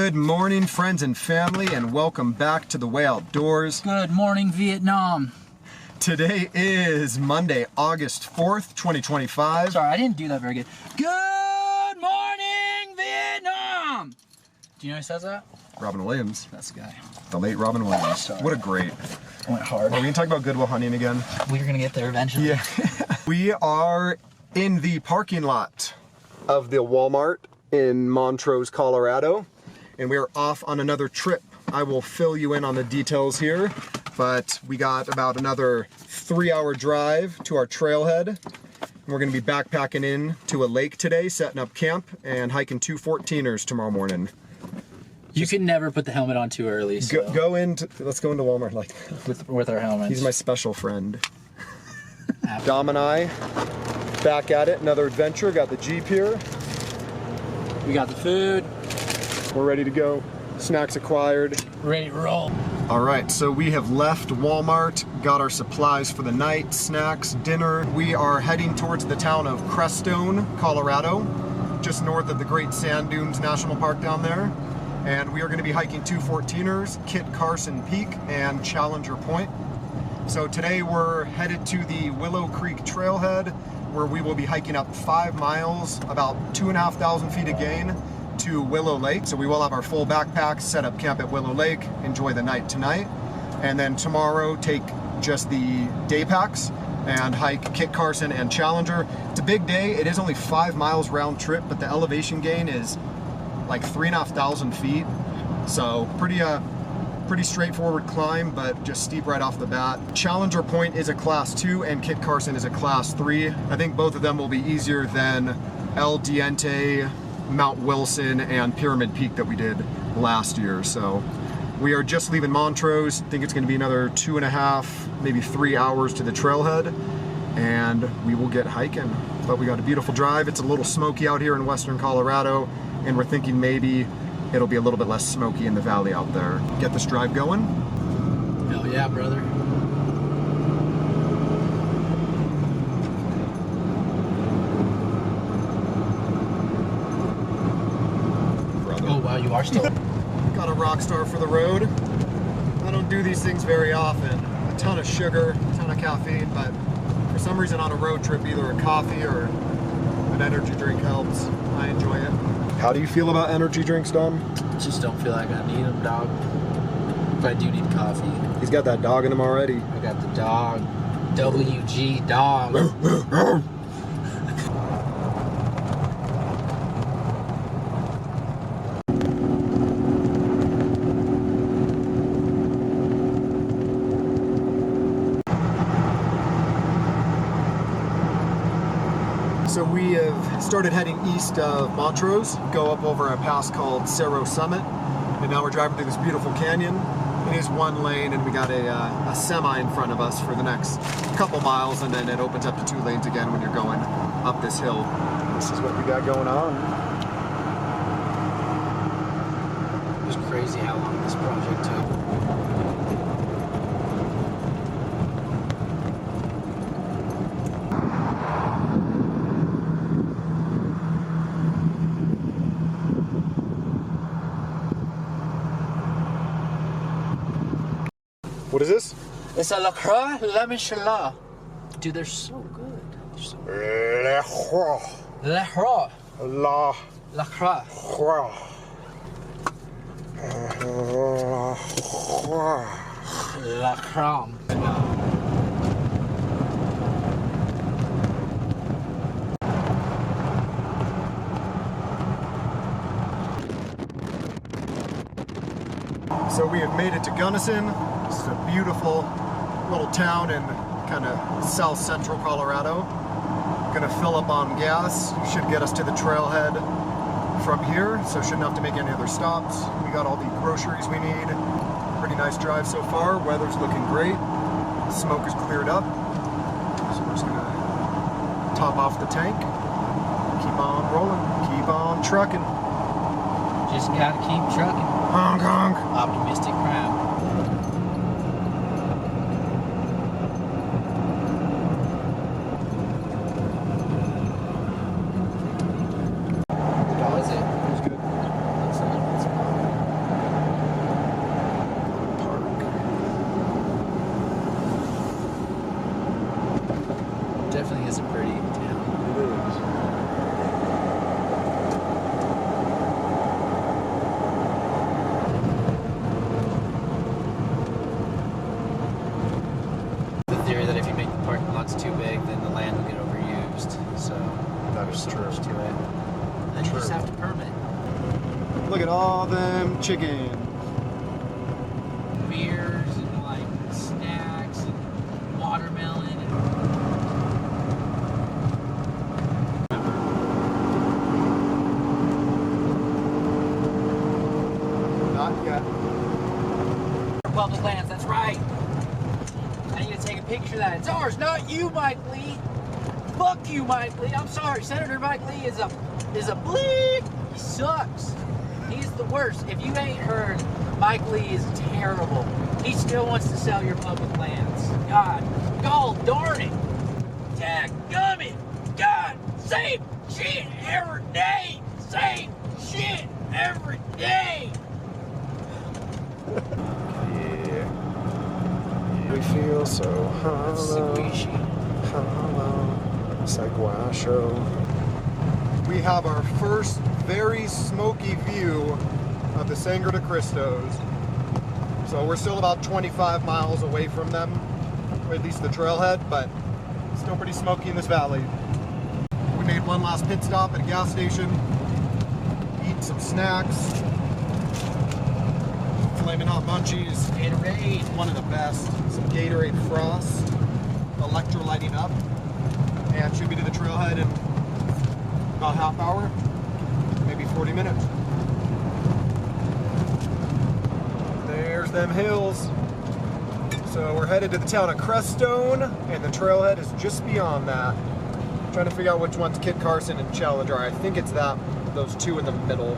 Good morning, friends and family, and welcome back to The Way Outdoors. Good morning, Vietnam. Today is Monday, August 4th, 2025. Sorry, I didn't do that very good. Good morning, Vietnam! Do you know who says that? Robin Williams. That's the guy. The late Robin Williams. Sorry. What a great. I went hard. Are we going to talk about Goodwill Hunting again? We're going to get there eventually. Yeah. We are in the parking lot of the Walmart in Montrose, Colorado, and we are off on another trip. I will fill you in on the details here, but we got about another 3-hour drive to our trailhead. We're going to be backpacking in to a lake today, setting up camp, and hiking 2 14ers tomorrow morning. You can never put the helmet on too early. So. Let's go into Walmart like with our helmets. He's my special friend. Dom and I back at it, another adventure. Got the Jeep here. We got the food. We're ready to go. Snacks acquired. Ready to roll. All right, so we have left Walmart, got our supplies for the night, snacks, dinner. We are heading towards the town of Crestone, Colorado, just north of the Great Sand Dunes National Park down there. And we are going to be hiking 2 14ers, Kit Carson Peak and Challengerpoint. So today we're headed to the Willow Creek Trailhead, where we will be hiking up 5 miles, about 2,500 feet of gain, to Willow Lake. So we will have our full backpacks, set up camp at Willow Lake, enjoy the night tonight, and then tomorrow take just the day packs and hike Kit Carson and Challenger. It's a big day. It is only 5 miles round trip, but the elevation gain is like 3,500 feet. So pretty straightforward climb, but just steep right off the bat. Challengerpoint is a class 2 and Kit Carson is a class 3. I think both of them will be easier than El Diente, Mount Wilson, and Pyramid Peak that we did last year. So we are just leaving Montrose. I think it's going to be another 2.5, maybe 3 hours to the trailhead, and we will get hiking. But we got a beautiful drive. It's a little smoky out here in western Colorado, and we're thinking maybe it'll be a little bit less smoky in the valley out there. Get this drive going. Hell yeah, brother. Oh wow, you are still. Got a rock star for the road. I don't do these things very often. A ton of sugar, a ton of caffeine, but for some reason on a road trip, either a coffee or an energy drink helps. I enjoy it. How do you feel about energy drinks, Dom? Just don't feel like I need them, dog. But I do need coffee. He's got that dog in him already. I got the dog. WG dog. So we have started heading east of Montrose, go up over a pass called Cerro Summit, and now we're driving through this beautiful canyon. It is 1 lane, and we got a semi in front of us for the next couple miles, and then it opens up to 2 lanes again when you're going up this hill. This is what we got going on. It was crazy how long this project took. What is this? It's a La Croix Lemon Chala. Dude, they're so good. They're so good. La Croix. La Croix. La Croix. Croix. La Croix. So we have made it to Gunnison. This is a beautiful little town in kind of south central Colorado. Gonna fill up on gas. Should get us to the trailhead from here, so shouldn't have to make any other stops. We got all the groceries we need. Pretty nice drive so far. Weather's looking great. Smoke is cleared up. So we're just gonna top off the tank. Keep on rolling. Keep on trucking. Just gotta keep trucking. Honk honk. Optimistic crowd. How is it? It was good. at all them chickens. Beers and like snacks and watermelon and Not yet. public lands, that's right. I need to take a picture of that. It's ours, not you, Mike Lee. Fuck you, Mike Lee. I'm sorry. Senator Mike Lee is a bleep. He sucks. He's the worst. If you ain't heard, Mike Lee is terrible. He still wants to sell your public lands. God darn it. Dad gummit. God, same shit every day. Same shit every day. Yeah. We feel so hollow. Hollow. Saguacho. We have our first very smoky view of the Sangre de Cristos. So we're still about 25 miles away from them, or at least the trailhead, but still pretty smoky in this valley. We made one last pit stop at a gas station, eat some snacks, Flamin' Hot Munchies, Gatorade. one of the best, some Gatorade Frost, electrolyting up, and should be to the trailhead in about half hour, maybe 40 minutes. There's them hills. So we're headed to the town of Crestone, and the trailhead is just beyond that. Trying to figure out which one's Kit Carson and Challenger. I think it's those two in the middle.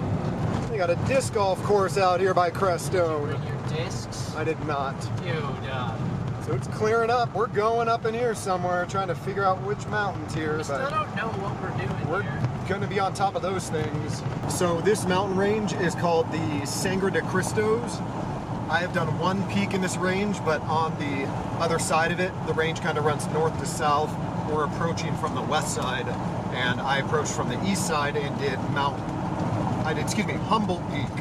They got a disc golf course out here by Crestone. Bring your discs. I did not. Dude, So it's clearing up. We're going up in here somewhere, trying to figure out which mountains here. we still But don't know what we're doing we're here. going to be on top of those things. So this mountain range is called the Sangre de Cristos. I have done one peak in this range, but on the other side of it, the range kind of runs north to south. We're approaching from the west side, and I approached from the east side and did Humboldt Peak.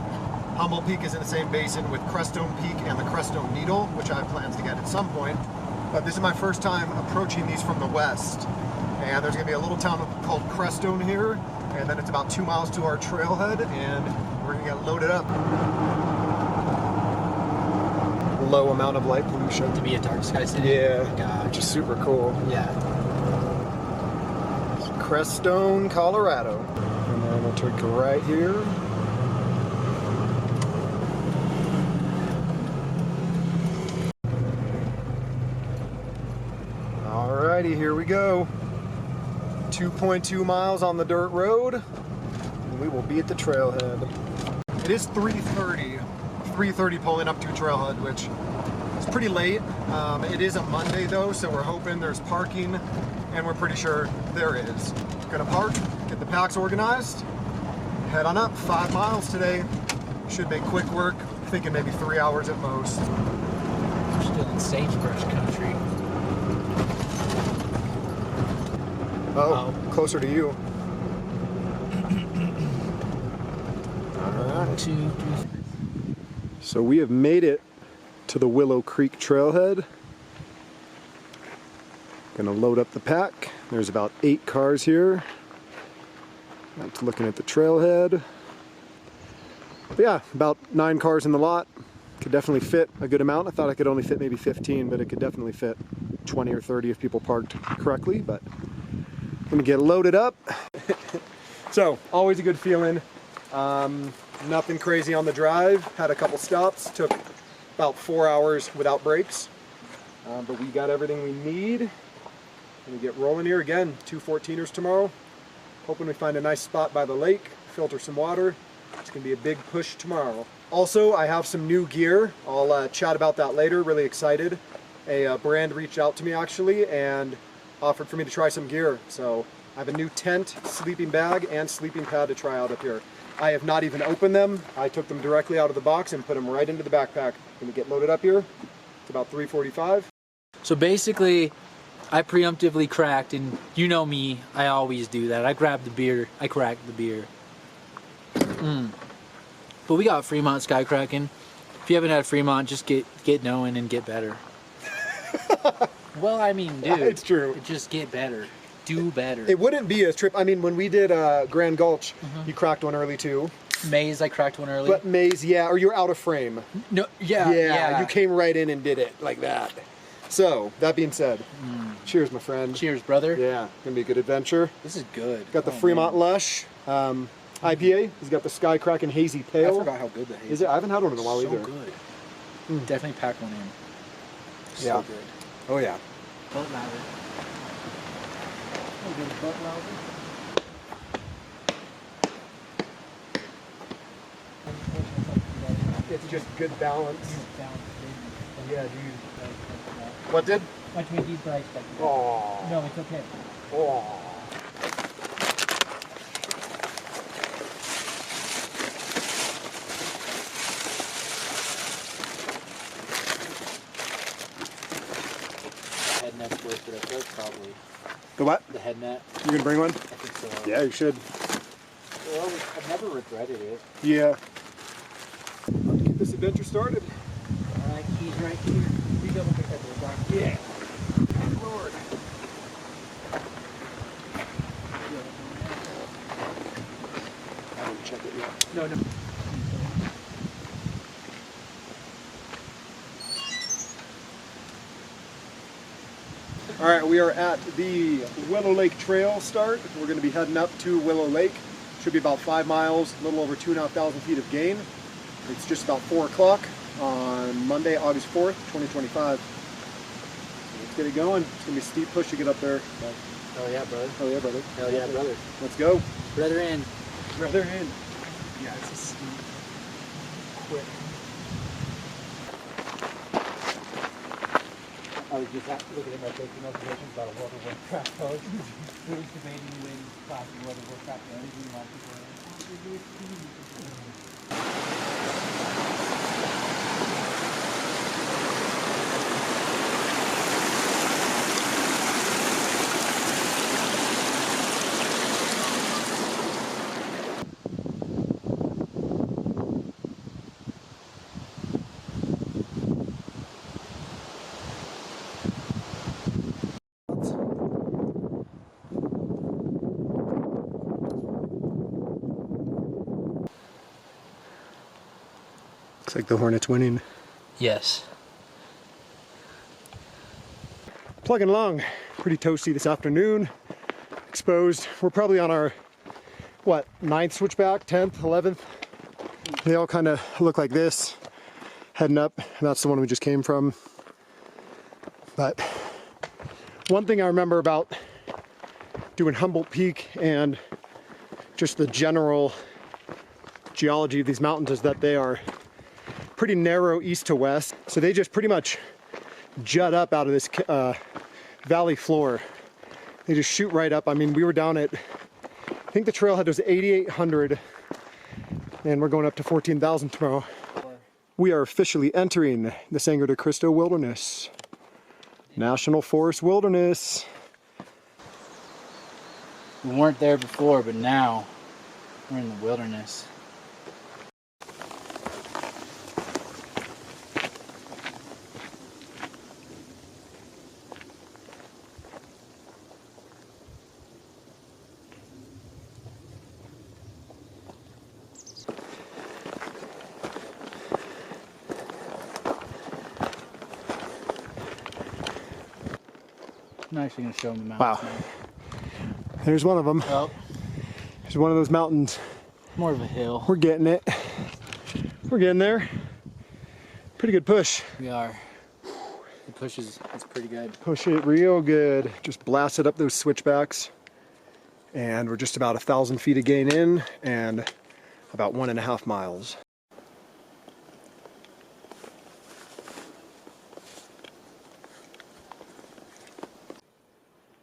Humboldt Peak is in the same basin with Crestone Peak and the Crestone Needle, which I have plans to get at some point. But this is my first time approaching these from the west. And there's gonna be a little town called Crestone here, and then it's about 2 miles to our trailhead, and we're gonna get loaded up. Low amount of light pollution. To be a dark sky city. Yeah, Oh my God. which is super cool. Yeah. Crestone, Colorado. And then we'll take a right here. Alrighty, here we go. 2.2 miles on the dirt road, and we will be at the trailhead. It is 3:30 pulling up to trailhead, which is pretty late. It is a Monday though, so we're hoping there's parking, and we're pretty sure there is. Gonna park, get the packs organized, head on up. 5 miles today. Should make quick work. Thinking maybe 3 hours at most. We're still in sagebrush country. Oh, closer to you. Alright. 2, 3. So we have made it to the Willow Creek Trailhead. Gonna load up the pack. There's about 8 cars here. That's looking at the trailhead. But yeah, about 9 cars in the lot. Could definitely fit a good amount. I thought I could only fit maybe 15, but it could definitely fit 20 or 30 if people parked correctly. But gonna get loaded up. So, always a good feeling. Nothing crazy on the drive. Had a couple stops. Took about 4 hours without breaks. But we got everything we need. Gonna get rolling here again. 2 14ers tomorrow. Hoping we find a nice spot by the lake. Filter some water. It's gonna be a big push tomorrow. Also, I have some new gear. I'll chat about that later. Really excited. A brand reached out to me actually and offered for me to try some gear. So I have a new tent, sleeping bag, and sleeping pad to try out up here. I have not even opened them. I took them directly out of the box and put them right into the backpack. Gonna get loaded up here. It's about 3:45. So basically, I preemptively cracked, and you know me, I always do that. I grabbed the beer, I cracked the beer. But we got Fremont sky cracking. If you haven't had Fremont, just get knowing and get better. Well, I mean, dude, It's true. Just get better. Do better. It wouldn't be a trip. I mean, when we did Grand Gulch, you cracked one early too. Maze, I cracked one early. But Maze, yeah, or you're out of frame. No, yeah. You came right in and did it like that. So, that being said, cheers, my friend. Cheers, brother. Yeah, gonna be a good adventure. This is good. Got the Fremont Lush IPA. He's got the Sky Kraken Hazy Pale. I forgot how good the hazy is. It? I haven't had one in a while so either. Good. Definitely pack one in. Yeah. So good. Oh yeah. Butt louder. Oh, good butt louder. It's just good balance. Yeah, dude. What did? Much more deep than I expected. Oh. No, it's okay. Oh. Head net's worth it, I feel like probably. The what? The head net. You gonna bring one? I think so. Yeah, you should. Well, I've never regretted it. Yeah. Let's get this adventure started. Alright, keys right here. We double pick that little box. Yeah. Lord. I haven't checked it yet. No, no. All right, we are at the Willow Lake Trail start. We're going to be heading up to Willow Lake. Should be about 5 miles, a little over 2,500 feet of gain. It's just about 4 o'clock on Monday, August 4th, 2025. So let's get it going. It's going to be a steep push to get up there. Hell yeah, brother. Hell yeah, brother. Hell yeah, brother. Let's go. Brother in. Brother in. Yeah, it's a steep, quick. I was just looking at my safety notifications about a water work craft code. We were debating when classic water work craft energy Looks like the Hornets winning. Yes. Plugging along. Pretty toasty this afternoon. Exposed. We're probably on our, what, 9th switchback, 10th, 11th. They all kind of look like this. Heading up. That's the one we just came from. But one thing I remember about doing Humboldt Peak and just the general geology of these mountains is that they are pretty narrow east to west. So they just pretty much jut up out of this valley floor. They just shoot right up. I mean, we were down at, I think the trailhead was 8,800 and we're going up to 14,000 tomorrow. We are officially entering the Sangre de Cristo Wilderness. National Forest Wilderness. We weren't there before, but now we're in the wilderness. I'm actually going to show them the mountains. Wow. There's one of them. Oh, There's one of those mountains. more of a hill. We're getting it. We're getting there. Pretty good push. We are. The push is, it's pretty good. Push it real good. Just blasted up those switchbacks. And we're just about 1,000 feet of gain in and about 1.5 miles.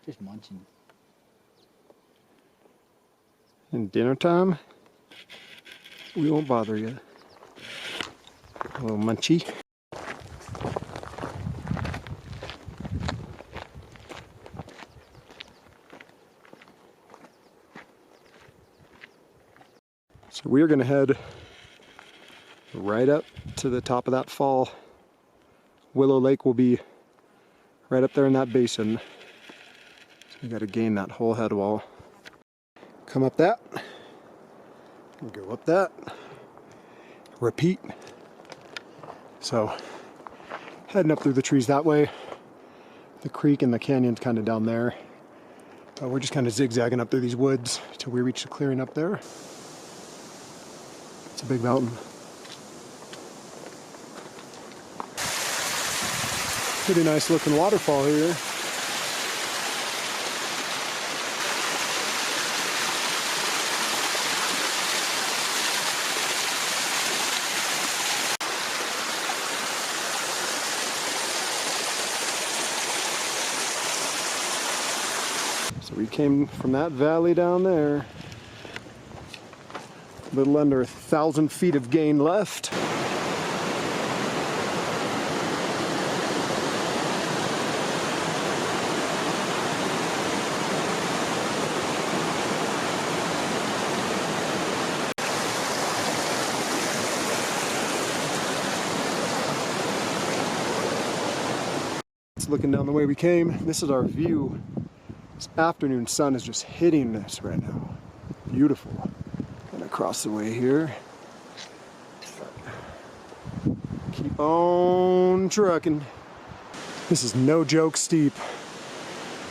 Just munching. In dinner time, we won't bother you. A little munchy. So we are going to head right up to the top of that fall. Willow Lake will be right up there in that basin. So we got to gain that whole head wall. Come up that, Go up that. Repeat. So, heading up through the trees that way. The creek and the canyon's kind of down there. We're just kind of zigzagging up through these woods till we reach the clearing up there. It's a big mountain. Pretty nice looking waterfall here. So we came from that valley down there. A little under 1,000 feet of gain left. Looking down the way we came, this is our view. This afternoon sun is just hitting this right now. Beautiful. And across the way here. Keep on trucking. This is no joke steep.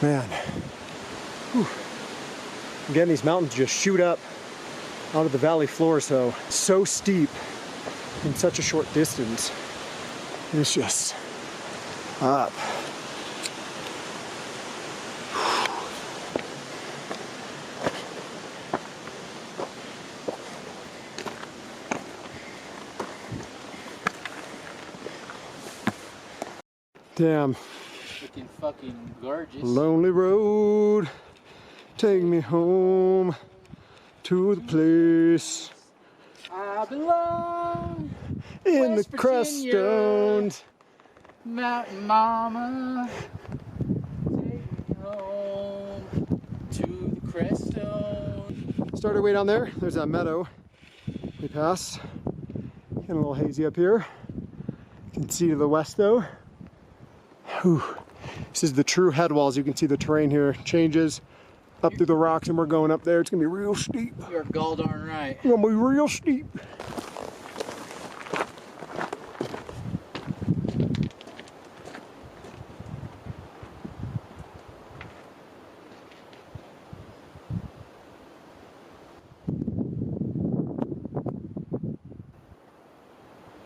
Man. Whew. Again, these mountains just shoot up out of the valley floor, so steep in such a short distance. It's just up. Damn. Looking fucking gorgeous. Lonely road, take me home to the place I belong in West the Virginia. Crestones. Mountain Mama, take me home to the Crestone. Started way down there. There's that meadow we passed. Getting a little hazy up here. You can see to the west though. Whew. This is the true head walls. You can see the terrain here changes up through the rocks, and we're going up there. It's gonna be real steep. You're gall darn right. It's gonna be real steep.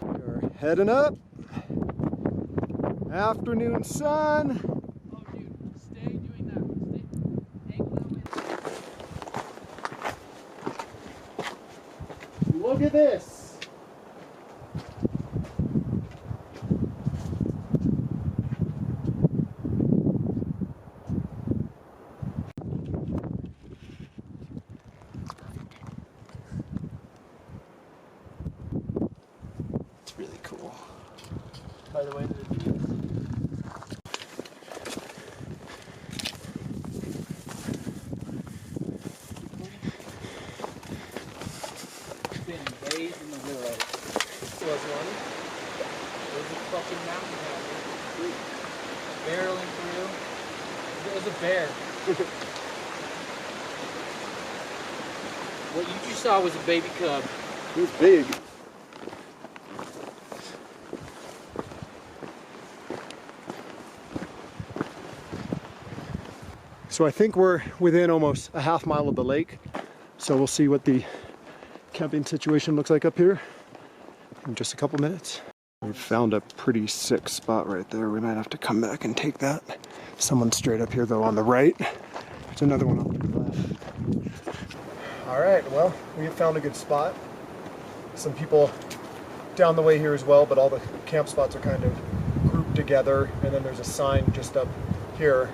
We're heading up. Afternoon sun. Oh, dude, stay doing that. Stay angle that way. Look at this. It's really cool. By the way, the views. Days in the Willow. Was one. There's a fucking mountain out here. Barreling through. It was a bear. What you just saw was a baby cub. It was big. So I think we're within almost a half mile of the lake. So we'll see what the camping situation looks like up here in just a couple minutes. We've found a pretty sick spot right there. We might have to come back and take that. Someone straight up here though on the right. There's another one on the left. All right, well, we have found a good spot. Some people down the way here as well, but all the camp spots are kind of grouped together. And then there's a sign just up here,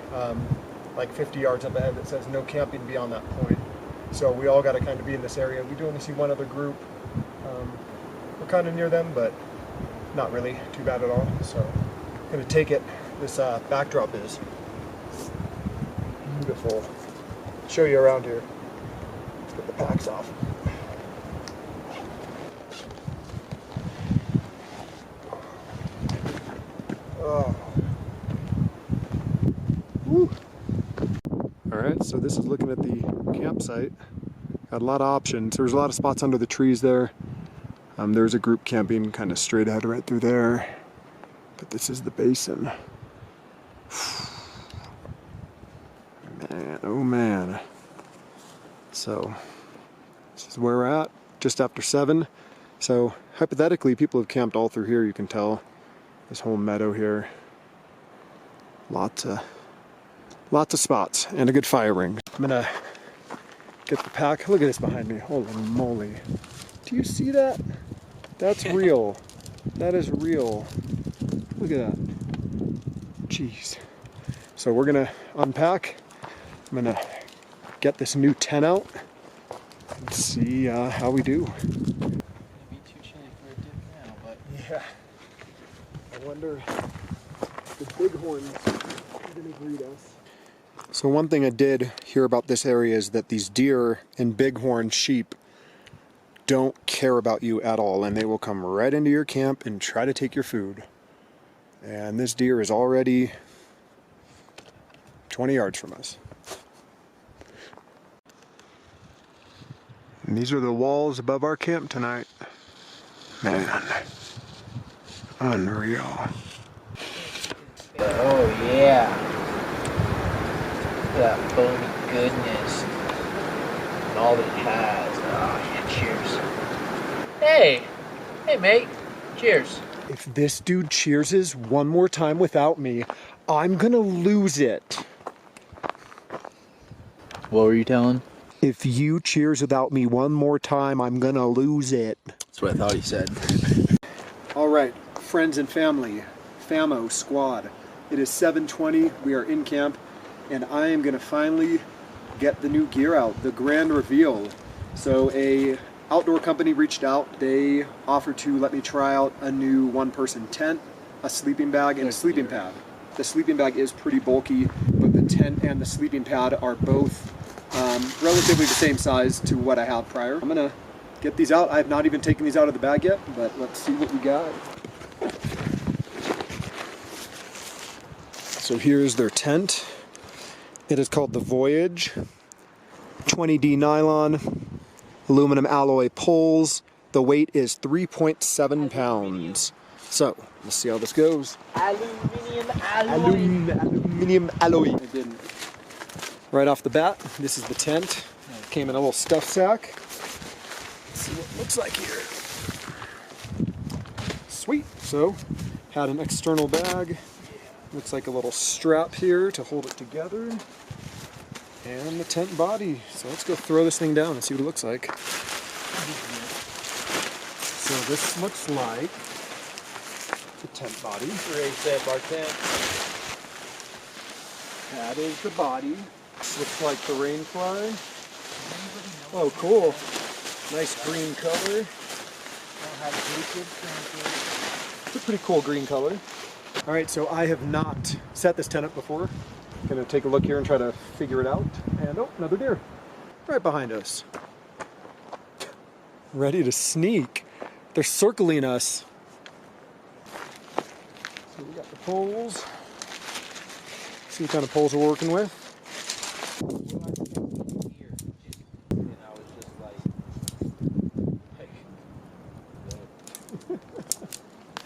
like 50 yards up ahead that says no camping beyond that point. So we all got to kind of be in this area. We do only see one other group. We're kind of near them, but not really too bad at all. So I'm going to take it. This backdrop is beautiful. Show you around here. Let's get the packs off. Oh. Woo. All right, so this is looking at the campsite. Got a lot of options. There's a lot of spots under the trees there. There's a group camping kind of straight ahead right through there. But this is the basin. Man, oh man. So, this is where we're at, just after 7. So, hypothetically, people have camped all through here, you can tell. This whole meadow here. Lots of spots, and a good fire ring. I'm gonna get the pack. Look at this behind me, holy moly. Do you see that? That's real. That is real. Look at that. Jeez. So we're gonna unpack. I'm gonna get this new tent out and see how we do. It'd be too chilly for a dip now, but yeah. I wonder if the bighorns are gonna greet us. So one thing I did hear about this area is that these deer and bighorn sheep don't care about you at all, and they will come right into your camp and try to take your food. And this deer is already 20 yards from us. And these are the walls above our camp tonight. Man, unreal. oh yeah. Look at that foamy goodness. And all that it has. Oh yeah, cheers. Hey! Hey mate. Cheers. If this dude cheerses one more time without me, I'm gonna lose it. What were you telling? If you cheers without me one more time, I'm gonna lose it. That's what I thought he said. All right, friends and family, FAMO squad. It is 7:20, we are in camp, and I am gonna finally get the new gear out, the grand reveal. So a outdoor company reached out. They offered to let me try out a new one-person tent, a sleeping bag, and a sleeping pad. The sleeping bag is pretty bulky, but the tent and the sleeping pad are both relatively the same size to what I have prior. I'm gonna get these out. I have not even taken these out of the bag yet, but let's see what we got. So here's their tent. It is called the Voyage. 20D nylon, aluminum alloy poles. The weight is 3.7 pounds. So, let's see how this goes. Aluminium alloy. I didn't. Right off the bat, this is the tent. Came in a little stuff sack. Let's see what it looks like here. Sweet. So, had an external bag. Looks like a little strap here to hold it together. And the tent body. So let's go throw this thing down and see what it looks like. So this looks like the tent body. Ready to set up our tent. That is the body. Looks like the rainfly. Oh, cool. Nice green color. It's a pretty cool green color. All right, so I have not set this tent up before. Gonna take a look here and try to figure it out. And oh, another deer right behind us. Ready to sneak. They're circling us. So we got the poles. See what kind of poles we're working with.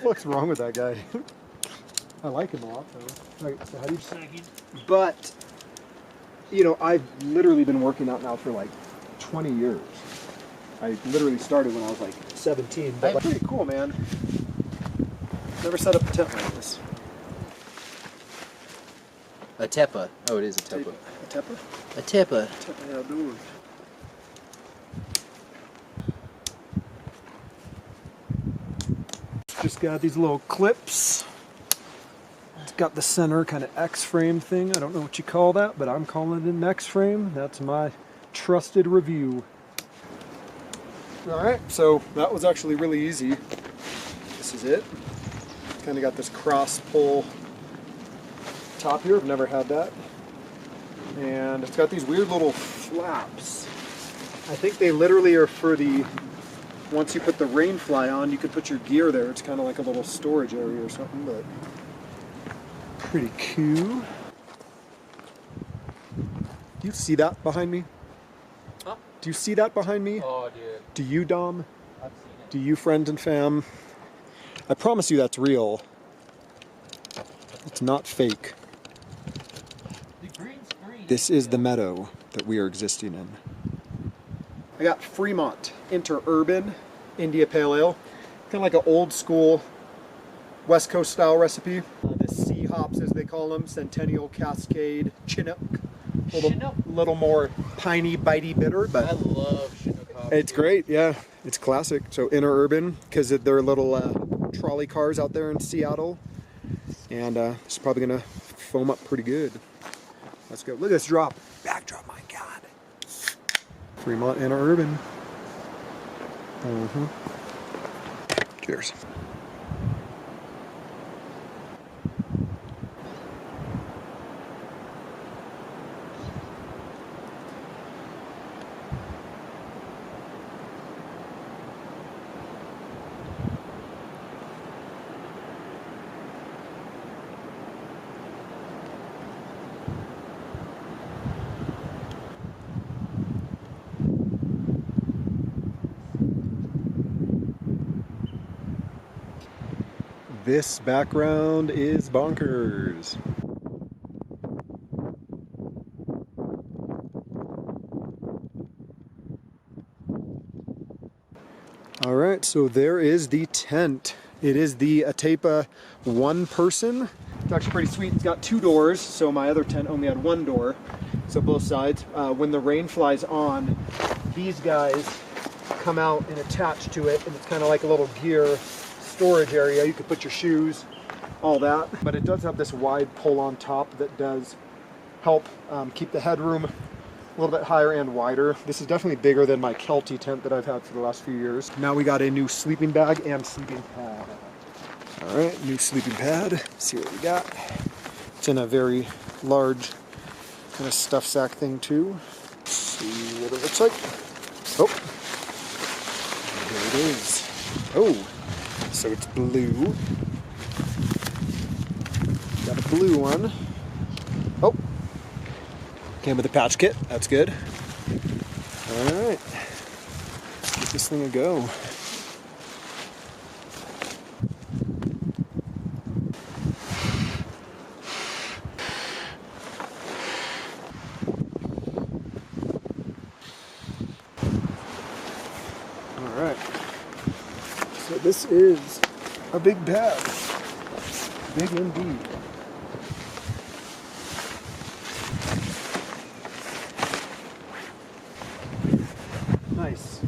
What's wrong with that guy? I like him a lot though. Right, so how do you But, you know, I've literally been working out now for like 20 years. I literally started when I was like 17, but like, pretty cool, man. Never set up a tent like this. A tepa. Oh, it is a tepa. A tepa? A tepa. Tepa outdoors. Just got these little clips. It's got the center kind of X-frame thing. I don't know what you call that, but I'm calling it an X-frame. That's my trusted review. All right, so that was actually really easy. This is it. Kind of got this cross pull top here. I've never had that. And it's got these weird little flaps. I think they literally are for the, once you put the rain fly on, you could put your gear there. It's kind of like a little storage area or something, but pretty cool. Do you see that behind me? Huh? Do you see that behind me? Oh, dude. Do you, Dom? I've seen it. Do you, friends and fam? I promise you that's real. It's not fake. The green screen. This is the meadow that we are existing in. I got Fremont Interurban India Pale Ale. Kind of like an old school West Coast style recipe. The sea hops, as they call them, Centennial, Cascade, Chinook. Little more piney, bitey, bitter, but I love Chinook hops. it's great. Yeah, it's classic. So Interurban, because they're little trolley cars out there in Seattle, and it's probably gonna foam up pretty good. Let's go. Look at this drop. Backdrop, my God. Fremont Interurban. Cheers. This background is bonkers. All right, so there is the tent. It is the Atepa one person. It's actually pretty sweet. It's got 2 doors, so my other tent only had 1 door. So both sides. When the rain flies on, these guys come out and attach to it, and it's kind of like a little gear storage area. You could put your shoes, all that. But it does have this wide pull on top that does help keep the headroom a little bit higher and wider. This is definitely bigger than my Kelty tent that I've had for the last few years. Now we got a new sleeping bag and sleeping pad. All right, new sleeping pad. Let's see what we got. It's in a very large kind of stuff sack thing too. Let's see what it looks like. Oh, there it is. Oh. So it's blue. Got a blue one. Oh, came with a patch kit. That's good. All right, let's get this thing a go. All right. So this is a big pad. Big indeed. Nice.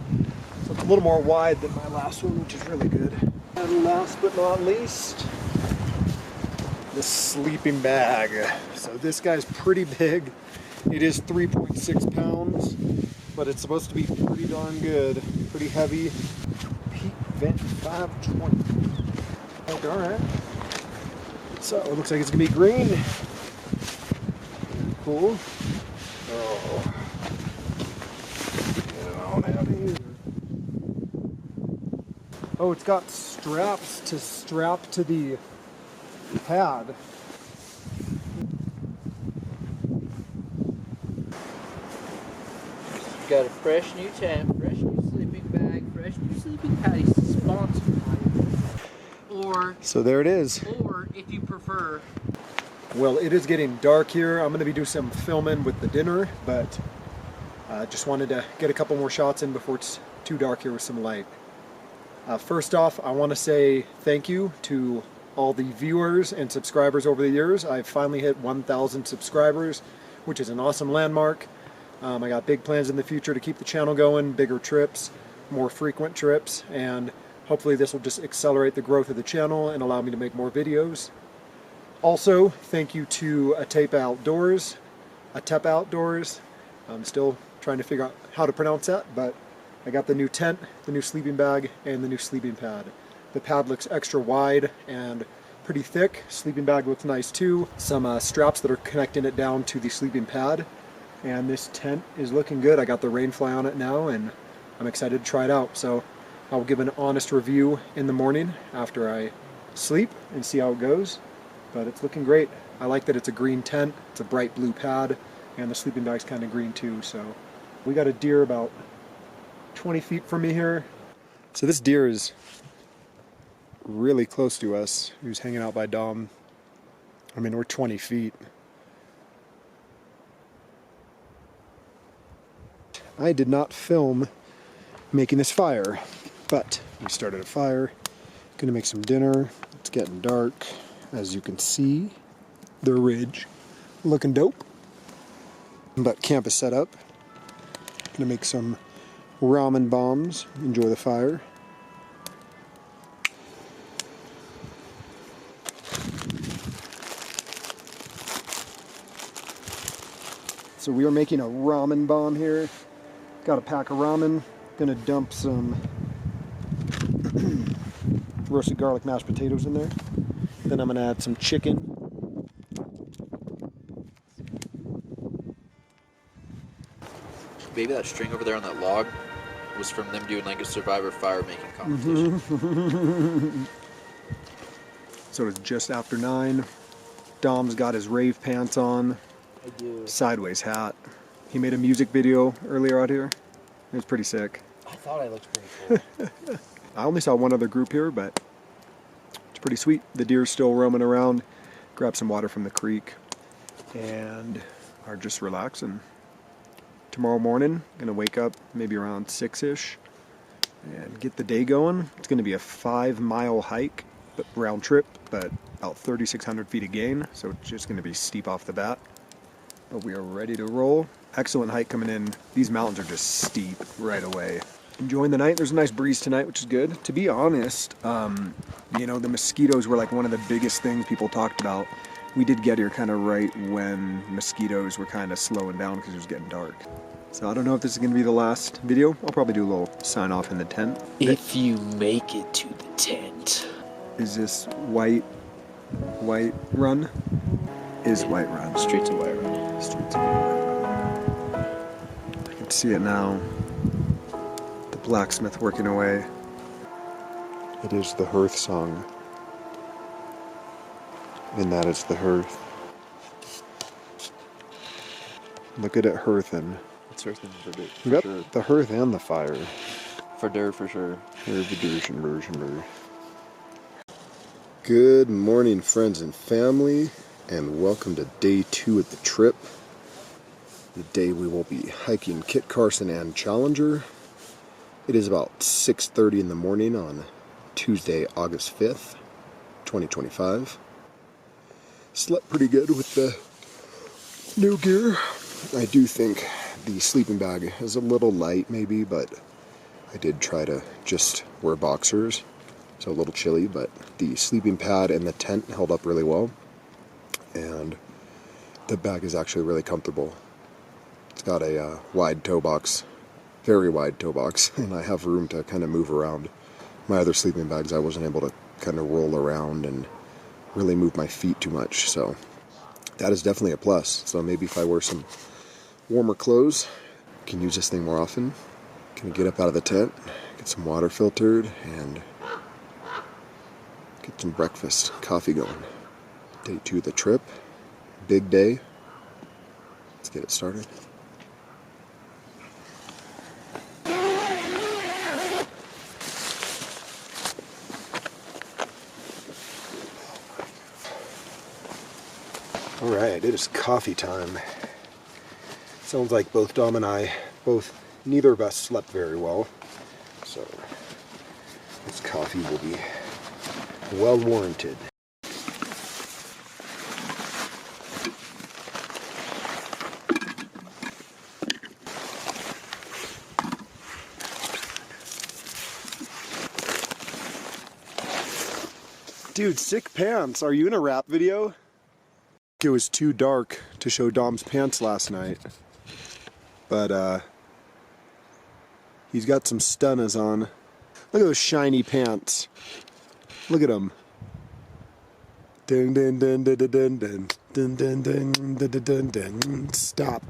So it's a little more wide than my last one, which is really good. And last but not least, the sleeping bag. So this guy's pretty big. It is 3.6 pounds, but it's supposed to be pretty darn good. Pretty heavy. Vent 520. Okay, all right. So it looks like it's gonna be green. Cool. Oh. Get it on out of here. Oh, it's got straps to strap to the pad. Got a fresh new tent, fresh new sleeping bag, fresh new sleeping pad. He's sponsored by it. Or So there it is. Or if you prefer. Well, it is getting dark here. I'm going to be doing some filming with the dinner, but just wanted to get a couple more shots in before it's too dark here with some light. First off, I want to say thank you to all the viewers and subscribers over the years. I've finally hit 1,000 subscribers, which is an awesome landmark. I got big plans in the future to keep the channel going, bigger trips, more frequent trips, and hopefully this will just accelerate the growth of the channel and allow me to make more videos. Also, thank you to Atepa Outdoors. I'm still trying to figure out how to pronounce that, but I got the new tent, the new sleeping bag, and the new sleeping pad. The pad looks extra wide and pretty thick. Sleeping bag looks nice too. Some straps that are connecting it down to the sleeping pad. And this tent is looking good. I got the rainfly on it now, and I'm excited to try it out. So I'll give an honest review in the morning after I sleep and see how it goes. But it's looking great. I like that it's a green tent, it's a bright blue pad, and the sleeping bag's kind of green too. So we got a deer about 20 feet from me here. So this deer is really close to us. He was hanging out by Dom. I mean, we're 20 feet. I did not film making this fire, but we started a fire. Gonna make some dinner. It's getting dark. As you can see, the ridge looking dope. But camp is set up. Gonna make some ramen bombs. Enjoy the fire. So we are making a ramen bomb here. Got a pack of ramen. Gonna dump some roasted garlic mashed potatoes in there. Then I'm gonna add some chicken. Maybe that string over there on that log was from them doing like a Survivor fire making competition. So it's just after 9. Dom's got his rave pants on. I do. Sideways hat. He made a music video earlier out here. It was pretty sick. I thought I looked pretty cool. I only saw one other group here, but it's pretty sweet. The deer's still roaming around. Grab some water from the creek and are just relaxing. Tomorrow morning, gonna wake up maybe around 6-ish and get the day going. It's gonna be a 5-mile hike, but round trip, but about 3,600 feet of gain, so it's just gonna be steep off the bat. But we are ready to roll. Excellent hike coming in. These mountains are just steep right away. Enjoying the night. There's a nice breeze tonight, which is good. To be honest, you know, the mosquitoes were like one of the biggest things people talked about. We did get here kind of right when mosquitoes were kind of slowing down because it was getting dark. So I don't know if this is going to be the last video. I'll probably do a little sign off in the tent. If you make it to the tent. Is this White Run? Is White Run. Streets of White Run. Streets of White Run. I can see it now. The blacksmith working away. It is the hearth song. And that is the hearth. Look at it hearthing. It's earthen for dirt. We got the hearth and the fire. For dirt, for sure. Good morning, friends and family, and welcome to day 2 of the trip. The day we will be hiking Kit Carson and Challenger. It is about 6:30 in the morning on Tuesday, August 5th, 2025. Slept pretty good with the new gear. I do think the sleeping bag is a little light maybe, but I did try to just wear boxers, so a little chilly, but the sleeping pad and the tent held up really well, and the bag is actually really comfortable. It's got a wide toe box, very wide toe box, and I have room to kind of move around. My other sleeping bags I wasn't able to kind of roll around and really move my feet too much, so that is definitely a plus. So maybe if I wear some warmer clothes, I can use this thing more often. Can get up out of the tent, get some water filtered, and get some breakfast, coffee going. Day 2 of the trip, big day. Let's get it started. All right, it is coffee time. Sounds like both Dom and I, neither of us slept very well, so this coffee will be well warranted. Dude, sick pants. Are you in a rap video? It was too dark to show Dom's pants last night, but he's got some stunnas on. Look at those shiny pants. Look at them. Dun dun dun dun dun dun dun dun dun dun dun dun. Stop.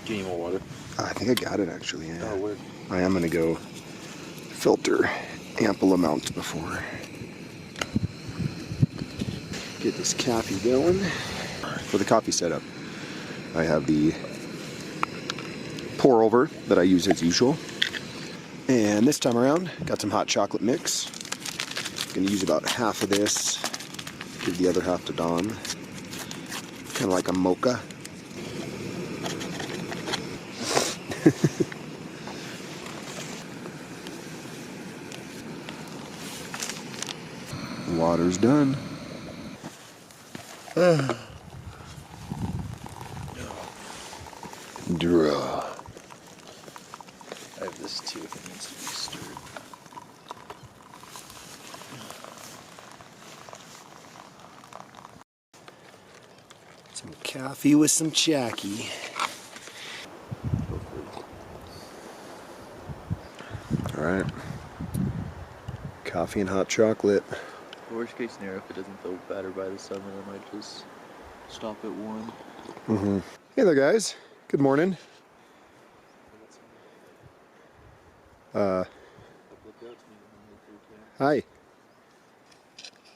Do you need more water? I think I got it actually. Yeah. Oh, weird. I am gonna go filter ample amounts before get this coffee going. for the coffee setup. I have the pour over that I use as usual. And this time around, got some hot chocolate mix. Gonna use about half of this, give the other half to Dawn. Kind of like a mocha. Water's done. Draw. I have this too if it needs to be stirred. Some coffee with some Jackie. Alright. Coffee and hot chocolate. Worst case scenario, if it doesn't feel better by the summer, I might just stop at 1. Mm-hmm. Hey there, guys. Good morning. Hi.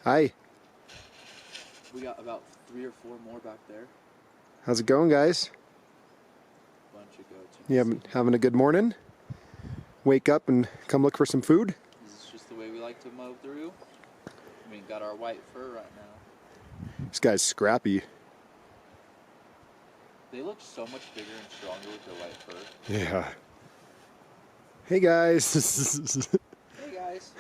Hi. We got about 3 or 4 more back there. How's it going, guys? Bunch of goats. You having a good morning? Wake up and come look for some food? This is just the way we like to mow through. We got our white fur right now. This guy's scrappy. They look so much bigger and stronger with their white fur. Yeah. Hey, guys. Hey guys.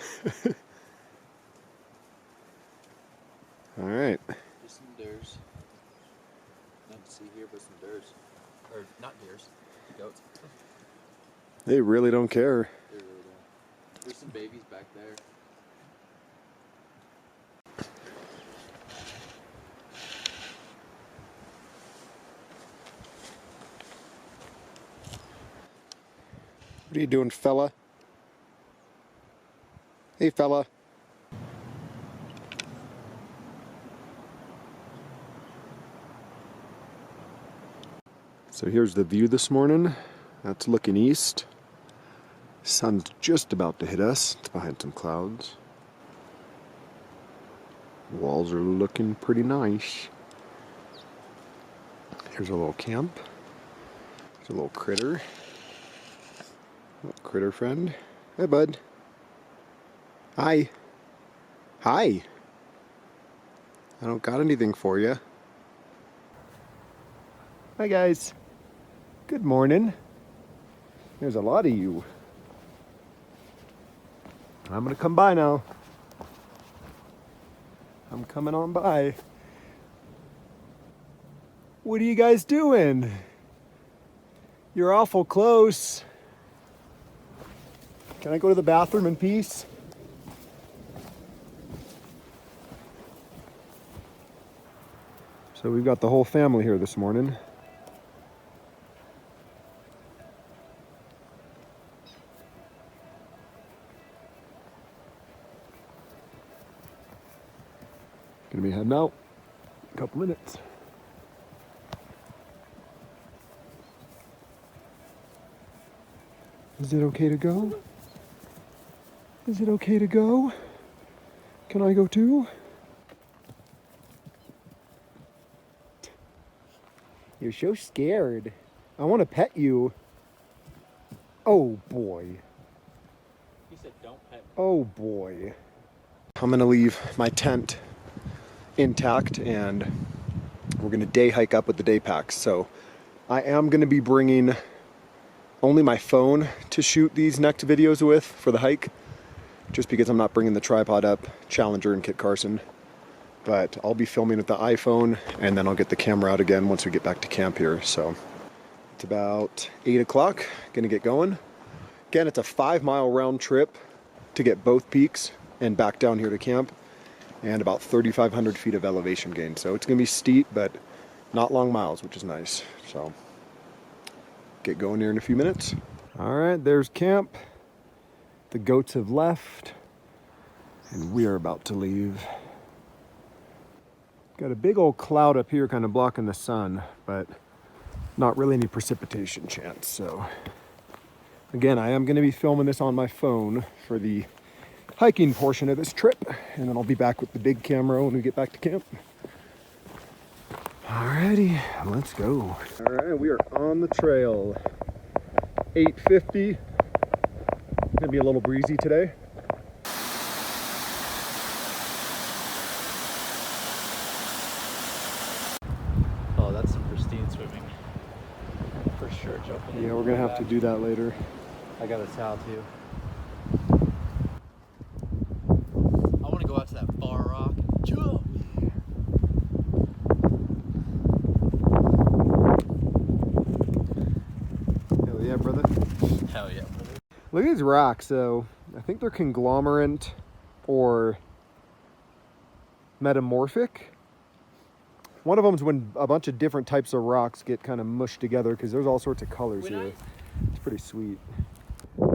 All right. Just some deers. Nothing to see here but some deers. Or not deers, goats. They really don't care. They really don't. There's some babies back there. What are you doing, fella? Hey, fella. So here's the view this morning. That's looking east. Sun's just about to hit us. It's behind some clouds. Walls are looking pretty nice. Here's a little camp. There's a little critter. Little critter friend. Hey, bud. Hi. Hi. I don't got anything for you. Hi, guys. Good morning. There's a lot of you. I'm gonna come by now. I'm coming on by. What are you guys doing? You're awful close. Can I go to the bathroom in peace? So we've got the whole family here this morning. Gonna be heading out in a couple minutes. Is it okay to go? Is it okay to go? Can I go too? You're so scared. I want to pet you. Oh boy. He said don't pet me. Oh boy. I'm gonna leave my tent intact and we're gonna day hike up with the day packs. So I am gonna be bringing only my phone to shoot these next videos with for the hike, just because I'm not bringing the tripod up, Challenger and Kit Carson. But I'll be filming with the iPhone and then I'll get the camera out again once we get back to camp here. So it's about 8 o'clock, gonna get going. Again, it's a 5-mile round trip to get both peaks and back down here to camp, and about 3,500 feet of elevation gain. So it's gonna be steep, but not long miles, which is nice. So get going here in a few minutes. All right, there's camp. The goats have left and we are about to leave. Got a big old cloud up here kind of blocking the sun, but not really any precipitation chance. So again, I am going to be filming this on my phone for the hiking portion of this trip, and then I'll be back with the big camera when we get back to camp. Alrighty, let's go. Alright, we are on the trail. 8:50. Gonna be a little breezy today. Oh, that's some pristine swimming. For sure, jumping. Yeah, we're gonna have to do that later. I got a towel too. I want to go out to that far rock. Jump! Hell yeah, brother. Hell yeah. Look at these rocks, though. I think they're conglomerate or metamorphic. One of them is when a bunch of different types of rocks get kind of mushed together, because there's all sorts of colors here. It's pretty sweet.